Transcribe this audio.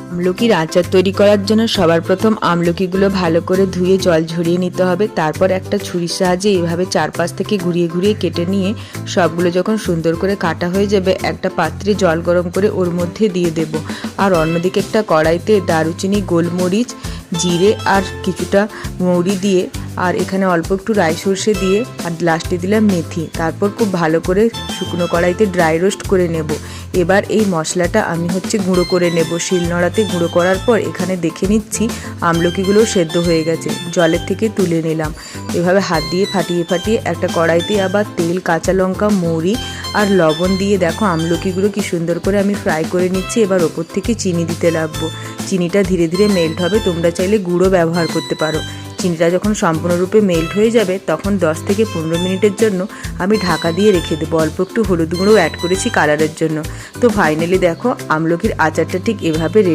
আমলকির আচার তৈরি করার জন্য সবার প্রথম আমলকিগুলো ভালো করে ধুয়ে জল ঝরিয়ে নিতে হবে। তারপর একটা ছুরির সাহায্যে এইভাবে চারপাশ থেকে ঘুরিয়ে ঘুরিয়ে কেটে নিয়ে সবগুলো যখন সুন্দর করে কাটা হয়ে যাবে একটা পাত্রে জল গরম করে ওর মধ্যে দিয়ে দেব। আর অন্যদিকে একটা কড়াইতে দারুচিনি, গোলমরিচ, জিরে আর কিছুটা মৌরি দিয়ে আর এখানে অল্প একটু রাই সর্ষে দিয়ে আর লাস্টে দিলাম মেথি। তারপর খুব ভালো করে শুকনো কড়াইতে ড্রাই রোস্ট করে নেব। এবার এই মশলাটা আমি গুঁড়ো করে নেব। শিলনোড়াতে গুঁড়ো করার পর এখানে দেখে নিচ্ছি আমলকিগুলো সেদ্ধ হয়ে গেছে, জলের থেকে তুলে নিলাম। এভাবে হাত দিয়ে ফাটিয়ে ফাটিয়ে একটা কড়াইতে আবার তেল, কাঁচা লঙ্কা, মৌরি আর লবণ দিয়ে দেখো আমলকিগুলো কি সুন্দর করে আমি ফ্রাই করে নিচ্ছি। এবার ওপর থেকে চিনি দিতে লাগবো। চিনিটা ধীরে ধীরে মেল্ট হবে, তোমরা চাইলে গুঁড়ো ব্যবহার করতে পারো। চিনিটা যখন সম্পূর্ণরূপে মেল্ট হয়ে যাবে তখন 10 থেকে 15 মিনিটের জন্য আমি ঢাকা দিয়ে রেখে দেবো। অল্প একটু হলুদ গুঁড়ো অ্যাড করেছি কালারের জন্য। তো ফাইনালি দেখো আমলকির আচারটা ঠিক এভাবে রেডি।